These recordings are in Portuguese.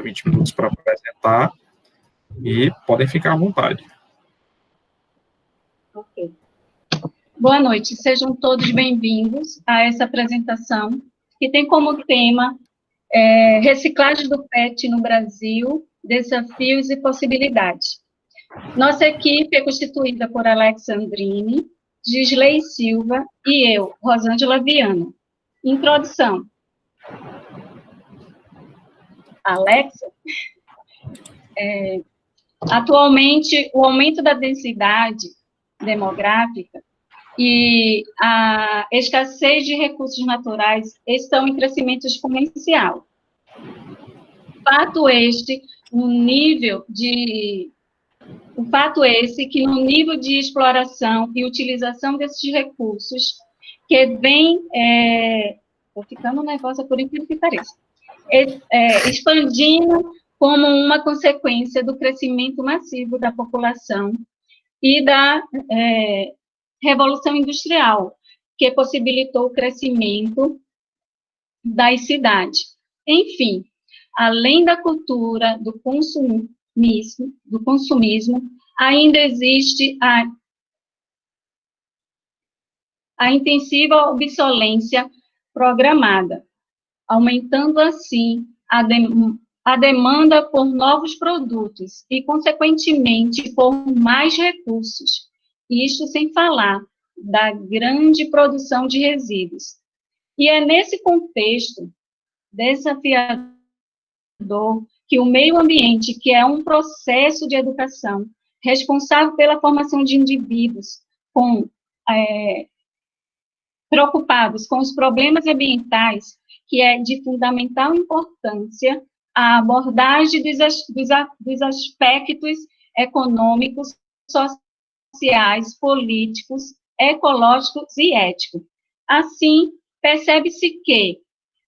20 minutos para apresentar e podem ficar à vontade. Ok. Boa noite, sejam todos bem-vindos a essa apresentação, que tem como tema reciclagem do PET no Brasil, desafios e possibilidades. Nossa equipe é constituída por Alexandrine, Gisley Silva e eu, Rosângela Viana. Introdução. Alexa, atualmente, o aumento da densidade demográfica e a escassez de recursos naturais estão em crescimento exponencial. Fato esse que no nível de exploração e utilização desses recursos, que vem, estou ficando nervosa por incrível que pareça, expandindo como uma consequência do crescimento massivo da população e da Revolução Industrial, que possibilitou o crescimento das cidades. Enfim, além da cultura do consumismo, ainda existe a intensiva obsolescência programada, aumentando assim a demanda por novos produtos e, consequentemente, por mais recursos. Isso sem falar da grande produção de resíduos. E é nesse contexto desafiador que o meio ambiente, que é um processo de educação responsável pela formação de indivíduos preocupados com os problemas ambientais, que é de fundamental importância a abordagem dos aspectos econômicos, sociais, políticos, ecológicos e éticos. Assim, percebe-se que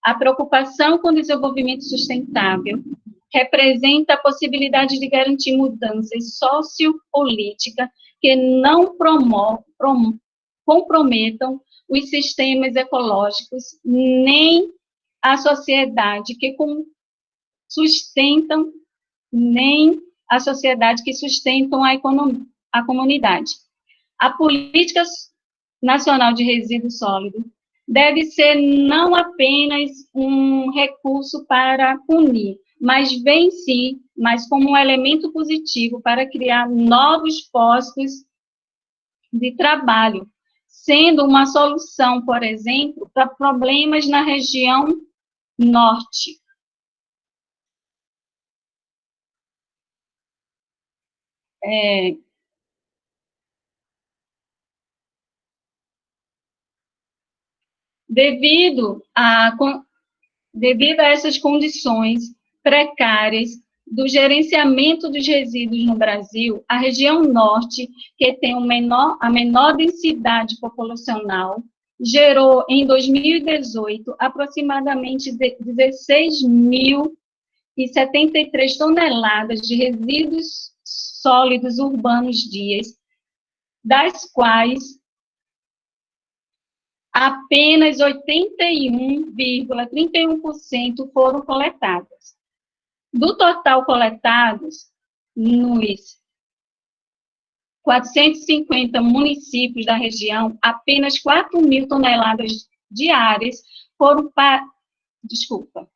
a preocupação com o desenvolvimento sustentável representa a possibilidade de garantir mudanças sociopolíticas que não comprometam os sistemas ecológicos, nem a sociedade que sustentam, nem a sociedade que sustentam a comunidade. A Política Nacional de Resíduos Sólidos deve ser não apenas um recurso para punir, mas vem sim, mas como um elemento positivo para criar novos postos de trabalho, sendo uma solução, por exemplo, para problemas na região norte. Devido a essas condições precárias do gerenciamento dos resíduos no Brasil, a região norte, que tem a menor densidade populacional, gerou, em 2018, aproximadamente 16.073 toneladas de resíduos sólidos urbanos dias, das quais apenas 81,31% foram coletadas. Do total coletados, nos 450 municípios da região, apenas 4.000 toneladas diárias foram para... Desculpa.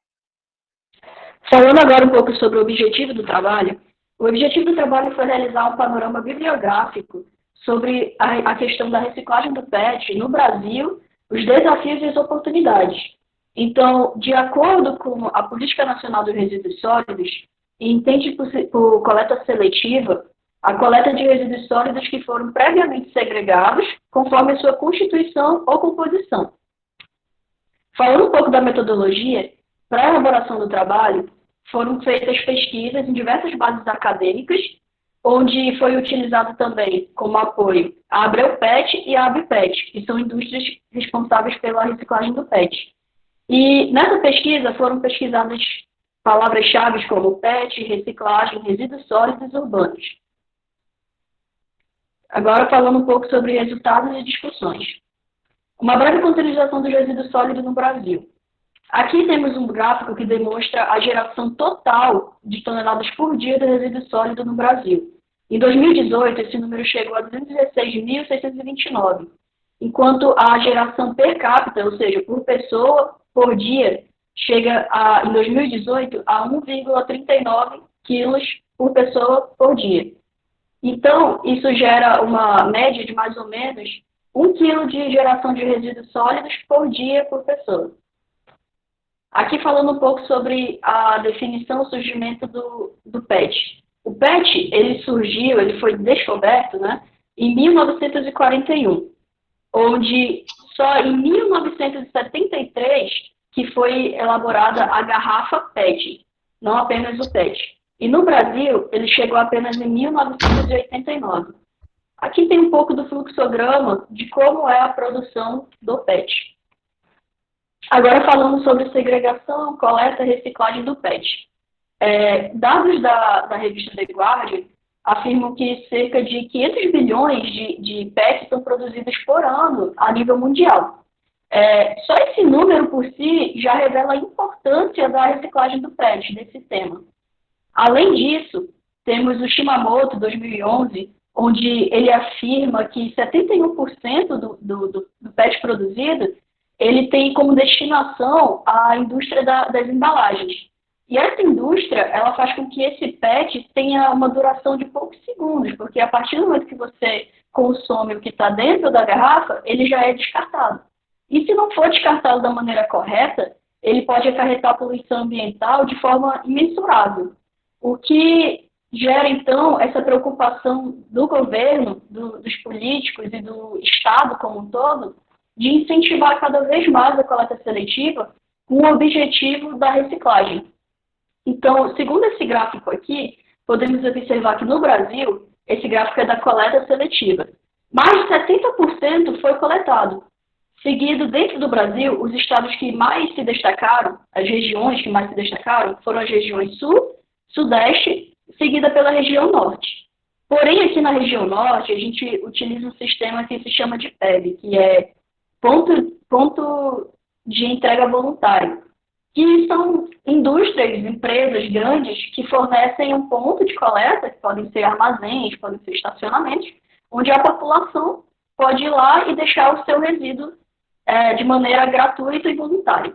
Falando agora um pouco sobre o objetivo do trabalho, o objetivo do trabalho foi realizar um panorama bibliográfico sobre a questão da reciclagem do PET no Brasil, os desafios e as oportunidades. Então, de acordo com a Política Nacional dos Resíduos Sólidos, entende por coleta seletiva a coleta de resíduos sólidos que foram previamente segregados conforme a sua constituição ou composição. Falando um pouco da metodologia, para a elaboração do trabalho, foram feitas pesquisas em diversas bases acadêmicas, onde foi utilizado também como apoio a Abreu PET e a ABPET, que são indústrias responsáveis pela reciclagem do PET. E nessa pesquisa foram pesquisadas palavras-chave como PET, reciclagem, resíduos sólidos urbanos. Agora falando um pouco sobre resultados e discussões. Uma breve contextualização dos resíduos sólidos no Brasil. Aqui temos um gráfico que demonstra a geração total de toneladas por dia de resíduo sólido no Brasil. Em 2018, esse número chegou a 216.629, enquanto a geração per capita, ou seja, por pessoa, por dia, chega em 2018 a 1,39 quilos por pessoa por dia. Então, isso gera uma média de mais ou menos 1 quilo de geração de resíduos sólidos por dia por pessoa. Aqui falando um pouco sobre a definição e surgimento do PET. O PET, ele foi descoberto, né, em 1941, onde só em 1973 que foi elaborada a garrafa PET, não apenas o PET. E no Brasil, ele chegou apenas em 1989. Aqui tem um pouco do fluxograma de como é a produção do PET. Agora falando sobre segregação, coleta e reciclagem do PET. Dados da revista The Guardian afirmam que cerca de 500 bilhões de PET são produzidos por ano a nível mundial. Só esse número por si já revela a importância da reciclagem do PET, desse tema. Além disso, temos o Shimamoto, 2011, onde ele afirma que 71% do PET produzido ele tem como destinação a indústria das embalagens. E essa indústria, ela faz com que esse PET tenha uma duração de poucos segundos, porque a partir do momento que você consome o que está dentro da garrafa, ele já é descartado. E se não for descartado da maneira correta, ele pode acarretar poluição ambiental de forma imensurável. O que gera, então, essa preocupação do governo, dos políticos e do Estado como um todo, de incentivar cada vez mais a coleta seletiva com o objetivo da reciclagem. Então, segundo esse gráfico aqui, podemos observar que no Brasil, esse gráfico é da coleta seletiva. Mais de 70% foi coletado. Seguido, dentro do Brasil, os estados que mais se destacaram, as regiões que mais se destacaram, foram as regiões Sul, Sudeste, seguida pela região Norte. Porém, aqui na região Norte, a gente utiliza um sistema que se chama de PEB, que é ponto de entrega voluntário, que são indústrias, empresas grandes que fornecem um ponto de coleta, que podem ser armazéns, podem ser estacionamentos, onde a população pode ir lá e deixar o seu resíduo de maneira gratuita e voluntária.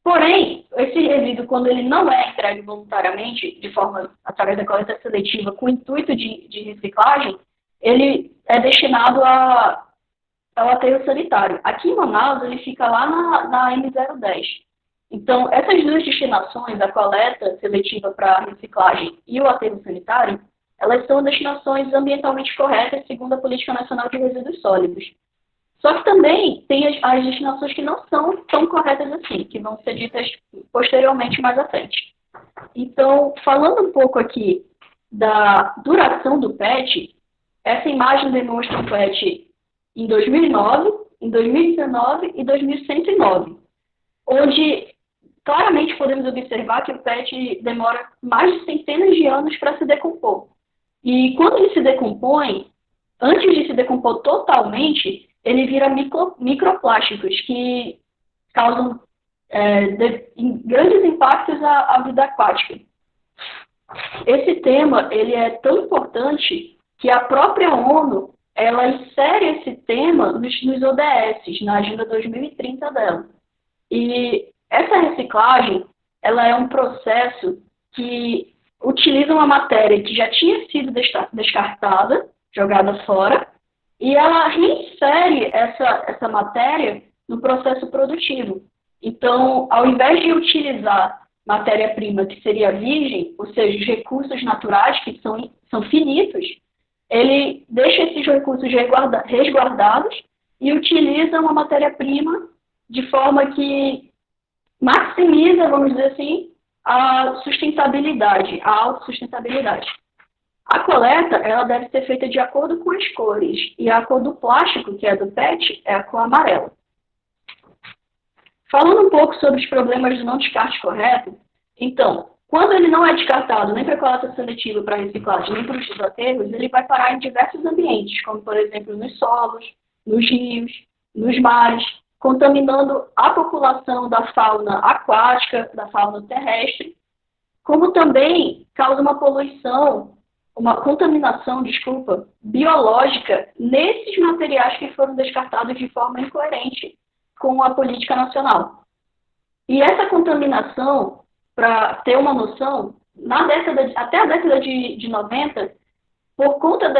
Porém, esse resíduo, quando ele não é entregue voluntariamente, de forma através da coleta seletiva, com o intuito de reciclagem, ele é destinado ao aterro sanitário. Aqui em Manaus, ele fica lá na M010. Então, essas duas destinações, a coleta seletiva para reciclagem e o aterro sanitário, elas são destinações ambientalmente corretas, segundo a Política Nacional de Resíduos Sólidos. Só que também tem as destinações que não são tão corretas assim, que vão ser ditas posteriormente mais à frente. Então, falando um pouco aqui da duração do PET, essa imagem demonstra o PET em 2009, em 2019 e 2109, onde claramente podemos observar que o PET demora mais de centenas de anos para se decompor. E quando ele se decompõe, antes de se decompor totalmente, ele vira microplásticos que causam grandes impactos à vida aquática. Esse tema ele é tão importante que a própria ONU ela insere esse tema nos ODS, na Agenda 2030 dela. E essa reciclagem ela é um processo que utiliza uma matéria que já tinha sido descartada, jogada fora, e ela reinsere essa matéria no processo produtivo. Então, ao invés de utilizar matéria-prima que seria virgem, ou seja, os recursos naturais que são finitos, ele deixa esses recursos resguardados e utiliza uma matéria-prima de forma que maximiza, vamos dizer assim, a sustentabilidade, a autossustentabilidade. A coleta ela deve ser feita de acordo com as cores, e a cor do plástico, que é do PET, é a cor amarela. Falando um pouco sobre os problemas do não descarte correto, então, quando ele não é descartado nem para coleta seletiva para reciclagem, nem para os aterros, ele vai parar em diversos ambientes, como, por exemplo, nos solos, nos rios, nos mares, contaminando a população da fauna aquática, da fauna terrestre, como também causa uma contaminação, biológica nesses materiais que foram descartados de forma incoerente com a política nacional. E essa contaminação, para ter uma noção, até a década de 90, por conta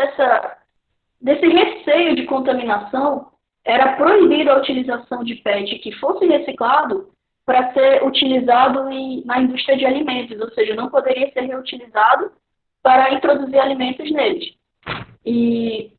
desse receio de contaminação, era proibida a utilização de PET que fosse reciclado para ser utilizado na indústria de alimentos, ou seja, não poderia ser reutilizado para introduzir alimentos neles. E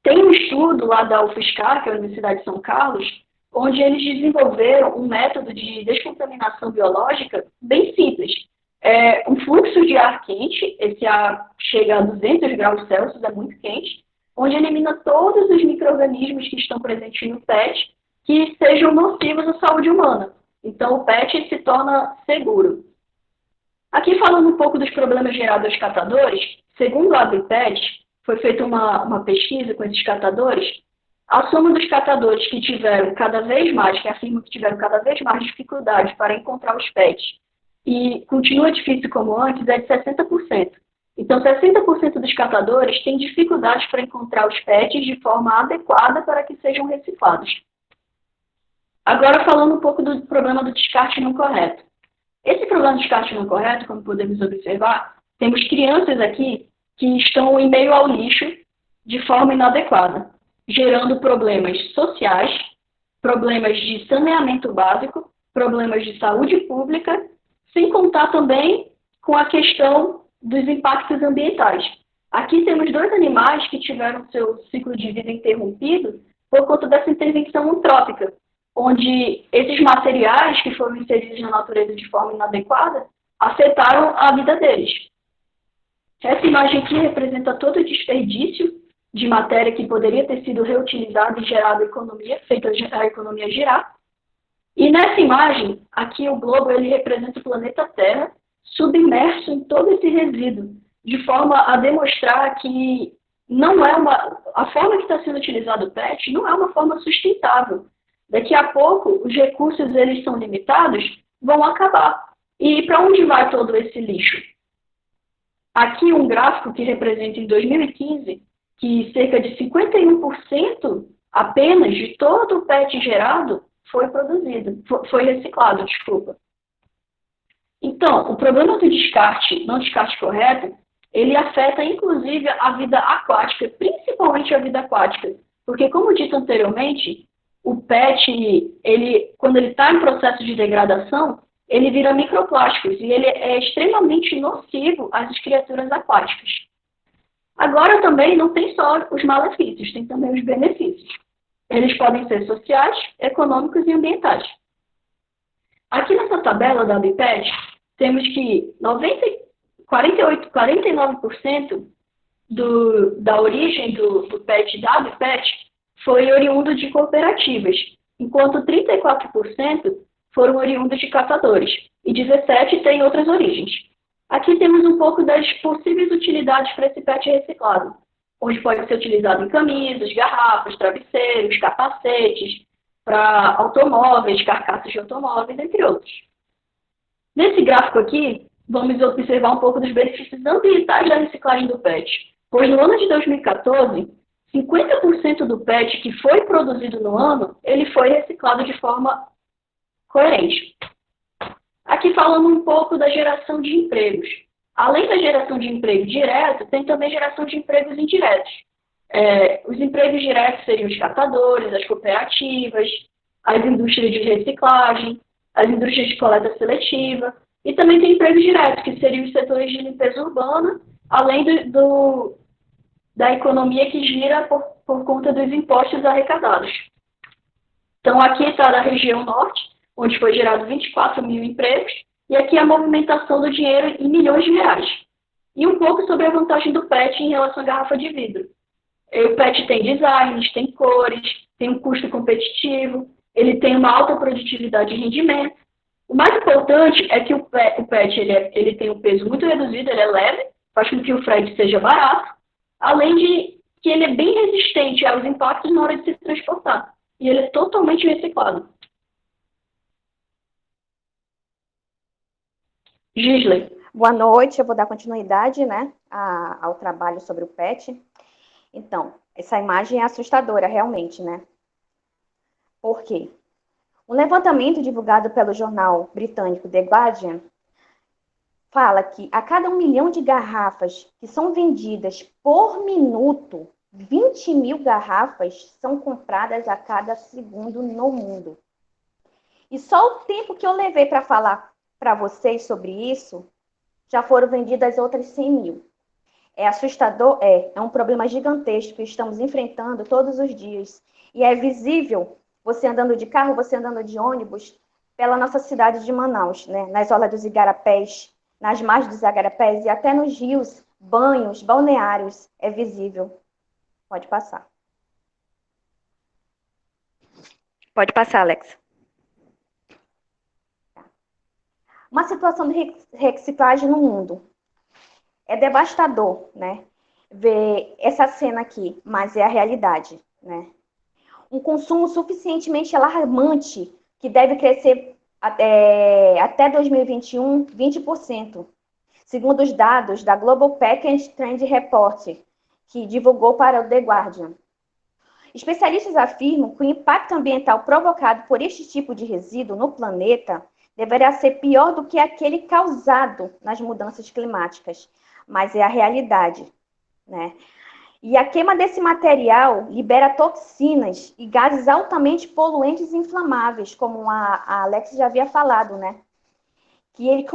tem um estudo lá da UFSCar, que é a Universidade de São Carlos, onde eles desenvolveram um método de descontaminação biológica bem simples. É um fluxo de ar quente, esse ar chega a 200 graus Celsius, é muito quente, onde elimina todos os micro-organismos que estão presentes no PET que sejam nocivos à saúde humana. Então, o PET se torna seguro. Aqui, falando um pouco dos problemas gerados aos catadores, segundo a ABPET, foi feita uma pesquisa com esses catadores, a soma dos catadores que tiveram cada vez mais, que afirmam que tiveram cada vez mais dificuldade para encontrar os PETs, e continua difícil como antes, é de 60%. Então, 60% dos catadores têm dificuldades para encontrar os PETs de forma adequada para que sejam reciclados. Agora, falando um pouco do problema do descarte não correto. Esse problema do descarte não correto, como podemos observar, temos crianças aqui que estão em meio ao lixo de forma inadequada, gerando problemas sociais, problemas de saneamento básico, problemas de saúde pública, sem contar também com a questão dos impactos ambientais. Aqui temos 2 animais que tiveram seu ciclo de vida interrompido por conta dessa intervenção antrópica, onde esses materiais que foram inseridos na natureza de forma inadequada afetaram a vida deles. Essa imagem aqui representa todo o desperdício de matéria que poderia ter sido reutilizada e gerado economia, feita a economia girar. E nessa imagem, aqui o globo ele representa o planeta Terra submerso em todo esse resíduo, de forma a demonstrar que a forma que está sendo utilizado o PET não é uma forma sustentável. Daqui a pouco, os recursos eles são limitados, vão acabar. E para onde vai todo esse lixo? Aqui um gráfico que representa em 2015 que cerca de 51% apenas de todo o PET gerado foi reciclado. Então, o problema do não descarte correto, ele afeta inclusive a vida aquática, principalmente a vida aquática, porque como dito anteriormente, o PET, quando ele está em processo de degradação, ele vira microplásticos e ele é extremamente nocivo às criaturas aquáticas. Agora também não tem só os malefícios, tem também os benefícios. Eles podem ser sociais, econômicos e ambientais. Aqui nessa tabela da ABPET, temos que 49% da origem do PET da ABPET foi oriundo de cooperativas, enquanto 34% foram oriundos de catadores, e 17% têm outras origens. Aqui temos um pouco das possíveis utilidades para esse PET reciclado, onde pode ser utilizado em camisas, garrafas, travesseiros, capacetes, para automóveis, carcaças de automóveis, entre outros. Nesse gráfico aqui, vamos observar um pouco dos benefícios ambientais da reciclagem do PET, pois no ano de 2014, 50% do PET que foi produzido no ano, ele foi reciclado de forma coerente. Aqui falando um pouco da geração de empregos. Além da geração de emprego direto, tem também geração de empregos indiretos. Os empregos diretos seriam os catadores, as cooperativas, as indústrias de reciclagem, as indústrias de coleta seletiva, e também tem empregos diretos, que seriam os setores de limpeza urbana, além da economia que gira por conta dos impostos arrecadados. Então, aqui está da região norte, onde foi gerado 24 mil empregos, e aqui a movimentação do dinheiro em milhões de reais. E um pouco sobre a vantagem do PET em relação à garrafa de vidro. O PET tem designs, tem cores, tem um custo competitivo, ele tem uma alta produtividade e rendimento. O mais importante é que o PET ele tem um peso muito reduzido, ele é leve, faz com que o frete seja barato, além de que ele é bem resistente aos impactos na hora de se transportar. e ele é totalmente reciclado. Gisley. Boa noite, eu vou dar continuidade, né, ao trabalho sobre o PET. Então, essa imagem é assustadora, realmente, né? Por quê? Um levantamento divulgado pelo jornal britânico The Guardian fala que a cada 1 milhão de garrafas que são vendidas por minuto, 20 mil garrafas são compradas a cada segundo no mundo. E só o tempo que eu levei para falar para vocês sobre isso, já foram vendidas outras 100 mil. É assustador? É um problema gigantesco que estamos enfrentando todos os dias. E é visível, você andando de carro, você andando de ônibus, pela nossa cidade de Manaus, né? Nas orlas dos igarapés, nas margens dos igarapés e até nos rios, banhos, balneários, é visível. Pode passar. Pode passar, Alex. Uma situação de reciclagem no mundo. É devastador, né? Ver essa cena aqui, mas é a realidade, né? Um consumo suficientemente alarmante que deve crescer até 2021, 20%, segundo os dados da Global Package Trend Report, que divulgou para o The Guardian. Especialistas afirmam que o impacto ambiental provocado por este tipo de resíduo no planeta deverá ser pior do que aquele causado nas mudanças climáticas, mas é a realidade, né? E a queima desse material libera toxinas e gases altamente poluentes e inflamáveis, como a Alex já havia falado, né? Que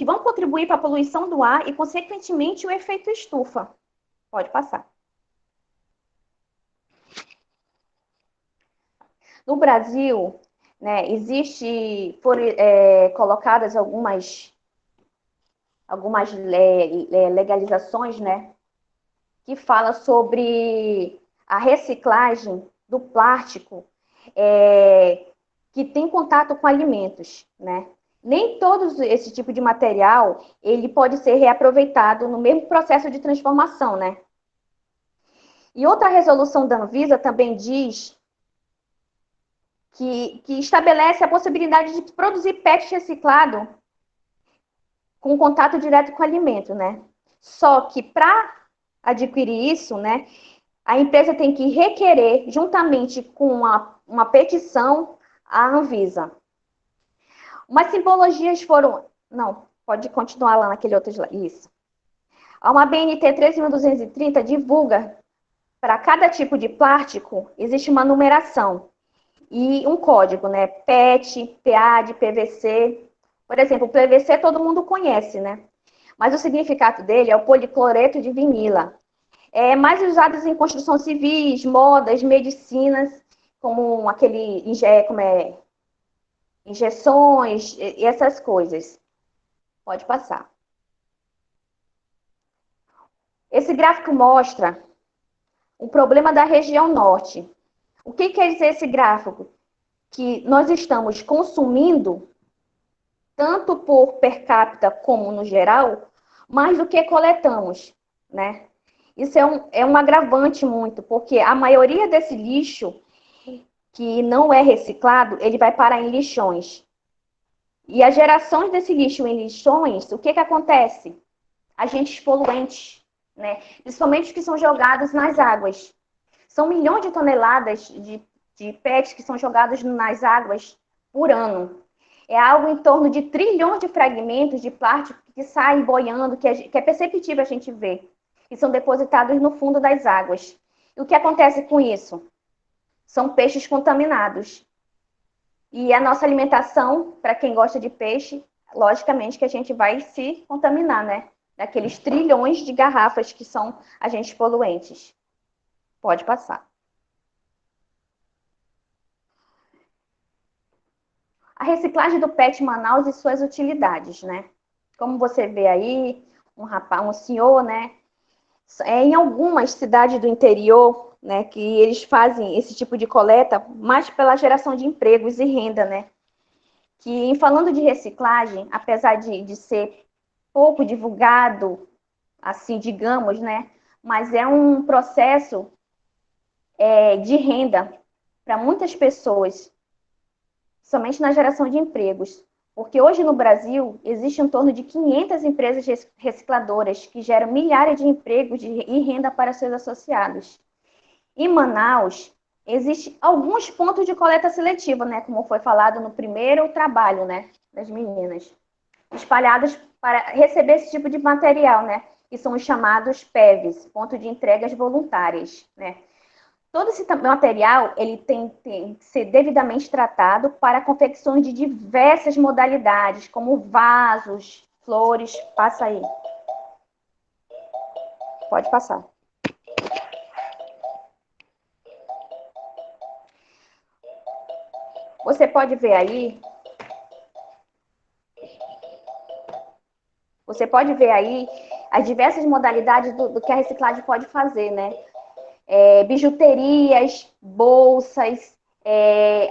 vão contribuir para a poluição do ar e, consequentemente, o efeito estufa. Pode passar. No Brasil, né, foram colocadas algumas legalizações, né, que fala sobre a reciclagem do plástico que tem contato com alimentos, né? Nem todo esse tipo de material ele pode ser reaproveitado no mesmo processo de transformação, né? E outra resolução da Anvisa também diz que estabelece a possibilidade de produzir PET reciclado com contato direto com o alimento, né? Só que para adquirir isso, né, a empresa tem que requerer, juntamente com uma petição, à Anvisa. Umas simbologias foram... Não, pode continuar lá naquele outro... Isso. Uma BNT 13.230 divulga, para cada tipo de plástico, existe uma numeração e um código, né? PET, PAD, PVC. Por exemplo, o PVC todo mundo conhece, né? Mas o significado dele é o policloreto de vinila. É mais usados em construção civis, modas, medicinas, como injeções e essas coisas. Pode passar. Esse gráfico mostra o problema da região norte. O que quer dizer esse gráfico? Que nós estamos consumindo, tanto por per capita como no geral, mais do que coletamos, né? Isso é um agravante muito, porque a maioria desse lixo que não é reciclado, ele vai parar em lixões. E as gerações desse lixo em lixões, o que acontece? Agentes poluentes, né? Principalmente os que são jogados nas águas. São milhões de toneladas de PETs que são jogados nas águas por ano. É algo em torno de trilhões de fragmentos de plástico que saem boiando, que é perceptível a gente ver, e são depositados no fundo das águas. E o que acontece com isso? São peixes contaminados. E a nossa alimentação, para quem gosta de peixe, logicamente que a gente vai se contaminar, né? Daqueles trilhões de garrafas que são agentes poluentes. Pode passar. A reciclagem do PET Manaus e suas utilidades, né? Como você vê aí, um senhor, né? Em algumas cidades do interior, né, que eles fazem esse tipo de coleta mais pela geração de empregos e renda, né? Que, falando de reciclagem, apesar de ser pouco divulgado, assim, digamos, né? Mas é um processo de renda para muitas pessoas, somente na geração de empregos. Porque hoje no Brasil, existe em torno de 500 empresas recicladoras que geram milhares de empregos e renda para seus associados. Em Manaus, existem alguns pontos de coleta seletiva, né, como foi falado no primeiro trabalho, né, das meninas, espalhados para receber esse tipo de material, né, que são os chamados PEVs, ponto de entregas voluntárias, né. Todo esse material, ele tem que ser devidamente tratado para confecções de diversas modalidades, como vasos, flores. Passa aí. Pode passar. Você pode ver aí. Você pode ver aí as diversas modalidades do que a reciclagem pode fazer, né? Bijuterias, bolsas,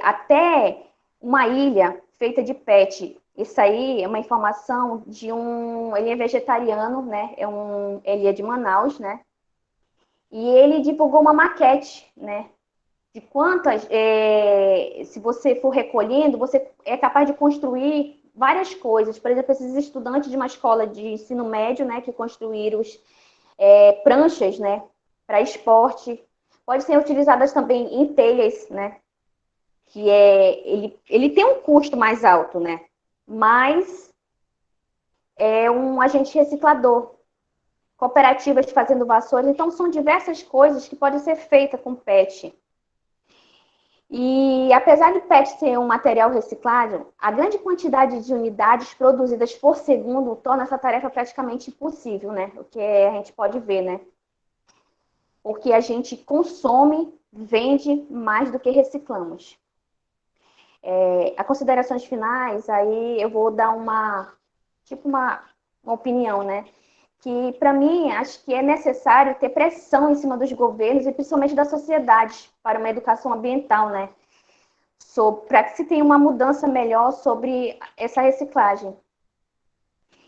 até uma ilha feita de PET. Isso aí é uma informação de ele é vegetariano, né? Ele é de Manaus, né? E ele divulgou uma maquete, né? De quantas, se você for recolhendo, você é capaz de construir várias coisas. Por exemplo, esses estudantes de uma escola de ensino médio, né? Que construíram pranchas, né? Para esporte, pode ser utilizadas também em telhas, né? Que ele tem um custo mais alto, né? Mas é um agente reciclador. Cooperativas fazendo vassouras, então são diversas coisas que podem ser feitas com PET. E apesar de PET ser um material reciclável, a grande quantidade de unidades produzidas por segundo torna essa tarefa praticamente impossível, né? O que a gente pode ver, né? Porque a gente consome, vende mais do que reciclamos. A considerações finais, aí eu vou dar uma opinião, né? Que, para mim, acho que é necessário ter pressão em cima dos governos e principalmente da sociedade para uma educação ambiental, né? Para que se tenha uma mudança melhor sobre essa reciclagem.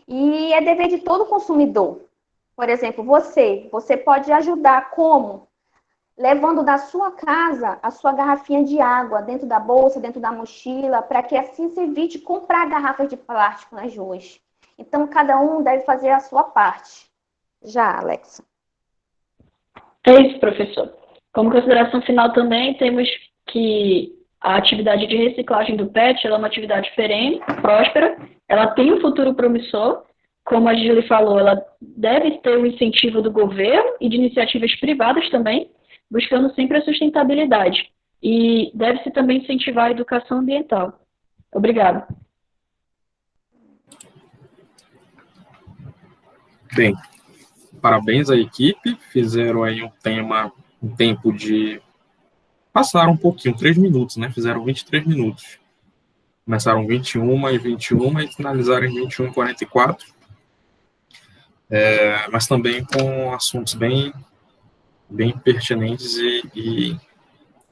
E é dever de todo consumidor. Por exemplo, você pode ajudar como? Levando da sua casa a sua garrafinha de água dentro da bolsa, dentro da mochila, para que assim se evite comprar garrafas de plástico nas ruas. Então, cada um deve fazer a sua parte. Já, Alexa. É isso, professor. Como consideração final também, temos que a atividade de reciclagem do PET ela é uma atividade perene, próspera, ela tem um futuro promissor. Como a Gili falou, ela deve ter o incentivo do governo e de iniciativas privadas também, buscando sempre a sustentabilidade. E deve-se também incentivar a educação ambiental. Obrigada. Bem, parabéns à equipe, fizeram aí um tempo de... Passaram um pouquinho, 3 minutos, né? Fizeram 23 minutos. Começaram 21h21 e finalizaram em 21h44. Mas também com assuntos bem pertinentes e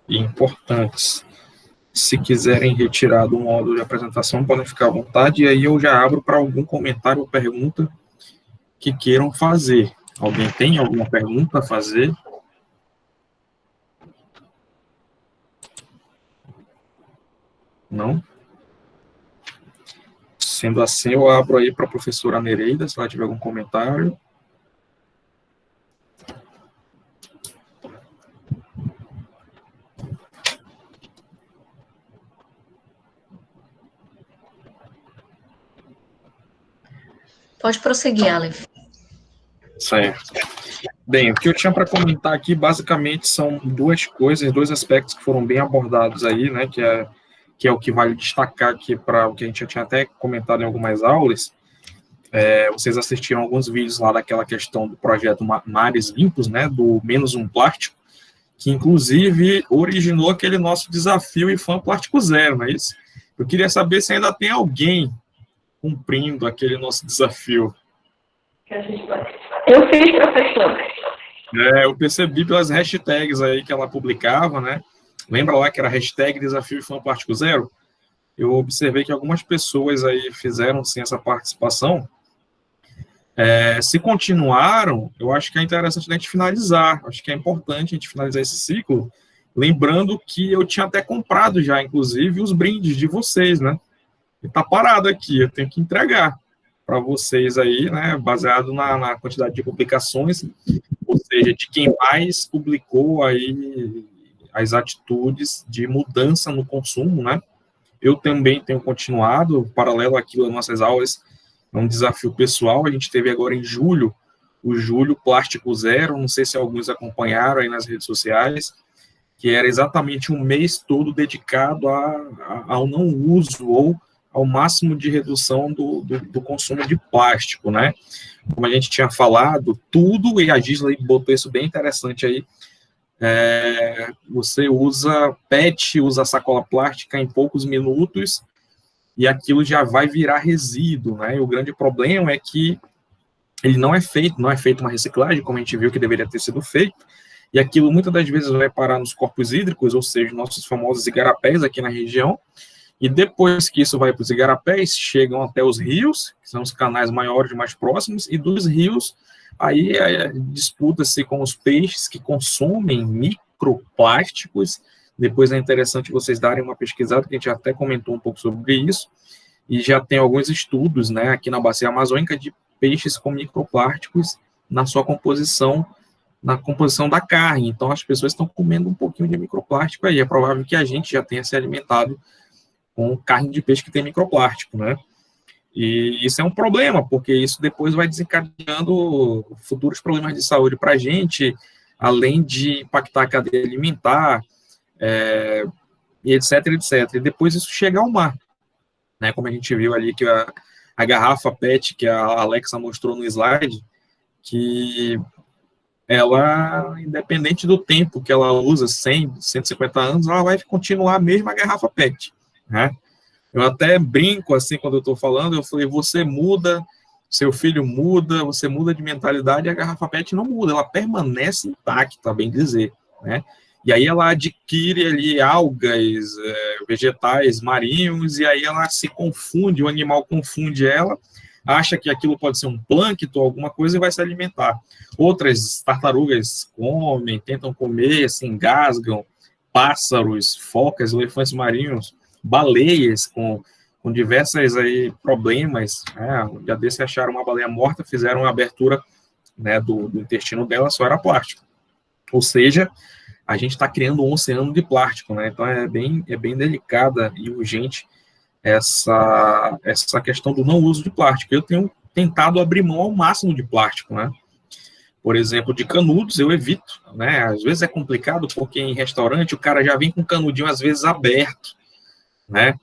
importantes. Se quiserem retirar do módulo de apresentação, podem ficar à vontade, e aí eu já abro para algum comentário ou pergunta que queiram fazer. Alguém tem alguma pergunta a fazer? Não? Sendo assim, eu abro aí para a professora Nereida, se ela tiver algum comentário. Pode prosseguir, Aleph. Certo. Bem, o que eu tinha para comentar aqui, basicamente, são duas coisas, dois aspectos que foram bem abordados aí, né, que é o que vale destacar aqui para o que a gente já tinha até comentado em algumas aulas. Vocês assistiram alguns vídeos lá daquela questão do projeto Mares Limpos, né, do Menos um Plástico, que inclusive originou aquele nosso desafio IFAM Plástico Zero, não é isso? Eu queria saber se ainda tem alguém cumprindo aquele nosso desafio. Eu fiz, professor. Eu percebi pelas hashtags aí que ela publicava, né? Lembra lá que era hashtag Desafio IFAM Plástico Zero? Eu observei que algumas pessoas aí fizeram, sim, essa participação. Se continuaram, eu acho que é interessante a gente finalizar. Acho que é importante a gente finalizar esse ciclo, Lembrando que eu tinha até comprado já, inclusive, os brindes de vocês, né? E tá parado aqui, eu tenho que entregar para vocês aí, né? Baseado na quantidade de publicações, ou seja, de quem mais publicou aí as atitudes de mudança no consumo, né? Eu também tenho continuado, paralelo àquilo das nossas aulas, é um desafio pessoal. A gente teve agora em julho, o Julho Plástico Zero, não sei se alguns acompanharam aí nas redes sociais, que era exatamente um mês todo dedicado ao não uso ou ao máximo de redução do consumo de plástico, né? Como a gente tinha falado, tudo, e a Gisela botou isso bem interessante aí, você usa PET, usa sacola plástica em poucos minutos, e aquilo já vai virar resíduo, né? E o grande problema é que ele não é feito uma reciclagem, como a gente viu que deveria ter sido feito, e aquilo muitas das vezes vai parar nos corpos hídricos, ou seja, nossos famosos igarapés aqui na região, e depois que isso vai para os igarapés, chegam até os rios, que são os canais maiores, mais próximos, e dos rios, aí disputa-se com os peixes que consomem microplásticos. Depois é interessante vocês darem uma pesquisada, que a gente já até comentou um pouco sobre isso, e já tem alguns estudos, né, aqui na bacia amazônica, de peixes com microplásticos na sua composição, na composição da carne. Então, as pessoas estão comendo um pouquinho de microplástico aí. É provável que a gente já tenha se alimentado com carne de peixe que tem microplástico, né? E isso é um problema, porque isso depois vai desencadeando futuros problemas de saúde para a gente, além de impactar a cadeia alimentar, e etc, etc. E depois isso chega ao mar, né? Como a gente viu ali que a garrafa PET que a Alexa mostrou no slide, que ela, independente do tempo que ela usa, 100, 150 anos, ela vai continuar a mesma garrafa PET, né? Eu até brinco, assim, quando eu estou falando, eu falei, você muda, seu filho muda, você muda de mentalidade, e a garrafa PET não muda, ela permanece intacta, bem dizer, né? E aí ela adquire ali algas, vegetais marinhos, e aí ela se confunde, o animal confunde ela, acha que aquilo pode ser um plâncton, alguma coisa, e vai se alimentar. Outras tartarugas comem, tentam comer, se engasgam, pássaros, focas, elefantes marinhos, baleias com diversos aí problemas, né? Um dia desse acharam uma baleia morta, fizeram uma abertura, né, do intestino dela, só era plástico. Ou seja, a gente está criando um oceano de plástico, né? Então é bem delicada e urgente essa questão do não uso de plástico. Eu tenho tentado abrir mão ao máximo de plástico, né? Por exemplo, de canudos eu evito, né? Às vezes é complicado porque em restaurante o cara já vem com canudinho às vezes aberto, né?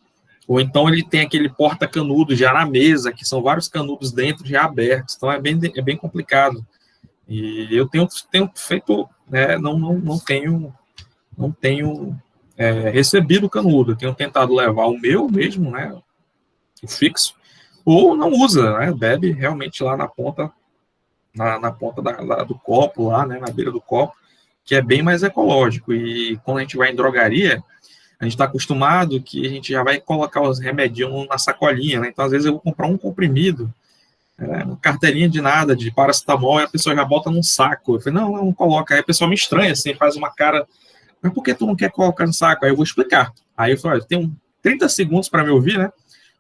Ou então ele tem aquele porta-canudo já na mesa, que são vários canudos dentro já abertos, então é bem complicado. E eu tenho feito, né, não tenho recebido canudo, eu tenho tentado levar o meu mesmo, né, o fixo, ou não usa, né, bebe realmente lá na ponta, na ponta do copo, lá, né, na beira do copo, que é bem mais ecológico. E quando a gente vai em drogaria, a gente está acostumado que a gente já vai colocar os remedinhos na sacolinha, né? Então, às vezes, eu vou comprar um comprimido, uma carteirinha de nada, de paracetamol, e a pessoa já bota num saco. Eu falei, não coloca. Aí a pessoa me estranha, assim, faz uma cara, mas por que tu não quer colocar no saco? Aí eu vou explicar. Aí eu falei, olha, tem 30 segundos para me ouvir, né?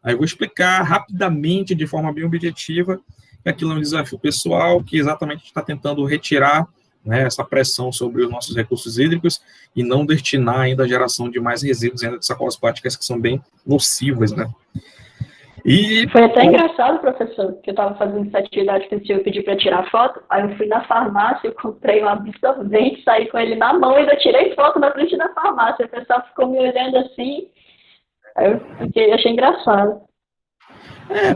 Aí eu vou explicar rapidamente, de forma bem objetiva, que aquilo é um desafio pessoal, que exatamente a gente está tentando retirar, né, essa pressão sobre os nossos recursos hídricos e não destinar ainda a geração de mais resíduos ainda de sacolas plásticas que são bem nocivas, né? E foi até engraçado, professor, que eu estava fazendo essa atividade que eu pedi para tirar foto, aí eu fui na farmácia, eu comprei um absorvente, saí com ele na mão e ainda tirei foto na frente da farmácia. O pessoal ficou me olhando assim, aí eu achei engraçado.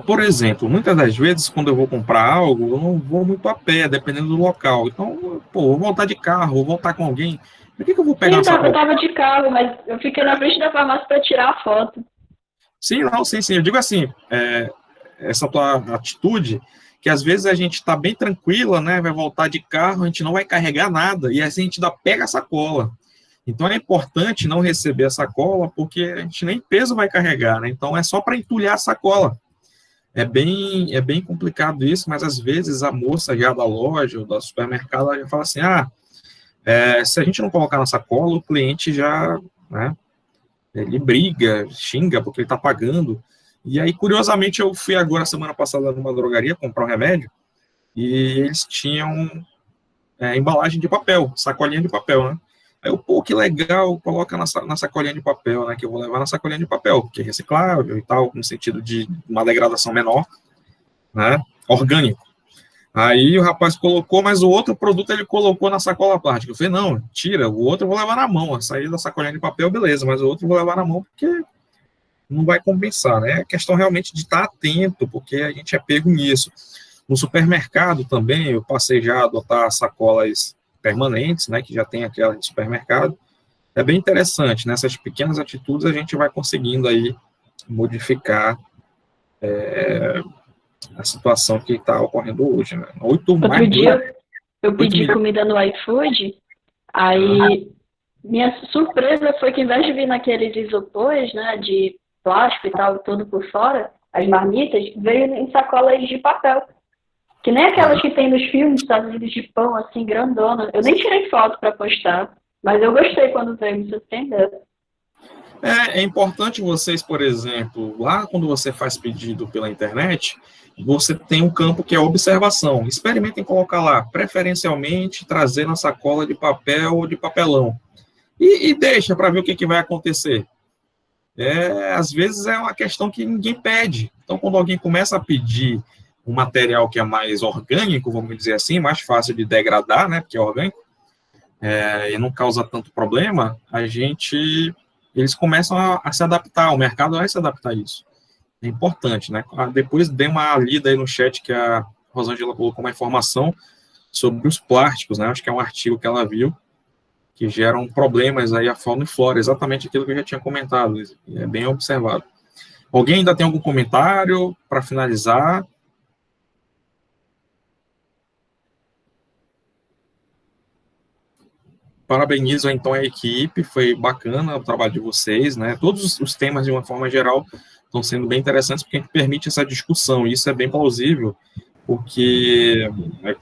Por exemplo, muitas das vezes, quando eu vou comprar algo, eu não vou muito a pé, dependendo do local. Então, vou voltar de carro, vou voltar com alguém. Por que eu vou pegar essa foto? Eu estava de carro, mas eu fiquei na frente da farmácia para tirar a foto. Sim. Eu digo assim, essa tua atitude, que às vezes a gente está bem tranquila, né? Vai voltar de carro, a gente não vai carregar nada, e assim a gente pega a sacola. Então, é importante não receber a sacola, porque a gente nem peso vai carregar, né? Então, é só para entulhar a sacola. É bem complicado isso, mas às vezes a moça já da loja ou do supermercado já fala assim, Se a gente não colocar na sacola, o cliente já, né, ele briga, xinga, porque ele está pagando. E aí, curiosamente, eu fui agora, semana passada, numa drogaria comprar um remédio, e eles tinham embalagem de papel, sacolinha de papel, né? Aí eu, pô, que legal, coloca na sacolinha de papel, né, que eu vou levar na sacolinha de papel, que é reciclável e tal, no sentido de uma degradação menor, né, orgânico. Aí o rapaz colocou, mas o outro produto ele colocou na sacola plástica. Eu falei, não, tira, o outro eu vou levar na mão, a sair da sacolinha de papel, beleza, mas o outro eu vou levar na mão porque não vai compensar, né? É questão realmente de estar atento, porque a gente é pego nisso. No supermercado também, eu passei já a adotar sacolas permanentes, né, que já tem aquela de supermercado. É bem interessante, nessas pequenas atitudes a gente vai conseguindo aí modificar a situação que está ocorrendo hoje, né? Outro dia eu pedi comida no iFood, aí minha surpresa foi que, em vez de vir naqueles isopores, né, de plástico e tal, tudo por fora, as marmitas, veio em sacolas de papel. Que nem aquelas que tem nos filmes, Estados Unidos, de pão, assim, grandona. Eu nem tirei foto para postar, mas eu gostei quando veio, me surpreendeu. É importante vocês, por exemplo, lá quando você faz pedido pela internet, você tem um campo que é observação. Experimentem colocar lá, preferencialmente, trazer na sacola de papel ou de papelão. E deixa para ver o que vai acontecer. Às vezes é uma questão que ninguém pede. Então, quando alguém começa a pedir um material que é mais orgânico, vamos dizer assim, mais fácil de degradar, né, porque é orgânico, e não causa tanto problema, eles começam a se adaptar, o mercado vai se adaptar a isso. É importante, né? Depois dê uma lida aí no chat que a Rosângela colocou uma informação sobre os plásticos, né? Acho que é um artigo que ela viu, que geram problemas aí a fauna e flora, exatamente aquilo que eu já tinha comentado, é bem observado. Alguém ainda tem algum comentário para finalizar? Parabenizo, então, a equipe, foi bacana o trabalho de vocês, né? Todos os temas, de uma forma geral, estão sendo bem interessantes, porque a gente permite essa discussão, e isso é bem plausível, porque,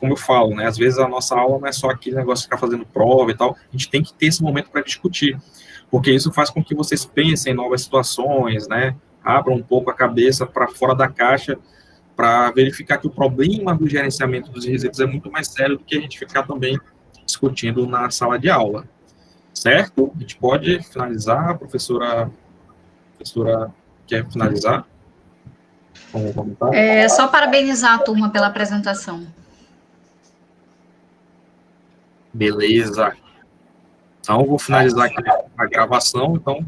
como eu falo, né, às vezes a nossa aula não é só aquele negócio de ficar fazendo prova e tal, a gente tem que ter esse momento para discutir, porque isso faz com que vocês pensem em novas situações, né? Abram um pouco a cabeça para fora da caixa, para verificar que o problema do gerenciamento dos resíduos é muito mais sério do que a gente ficar também discutindo na sala de aula, certo? A gente pode finalizar, a professora quer finalizar? Com um comentário? Só parabenizar a turma pela apresentação. Beleza. Então, vou finalizar aqui a gravação, então,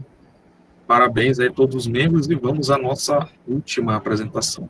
parabéns aí a todos os membros e vamos à nossa última apresentação.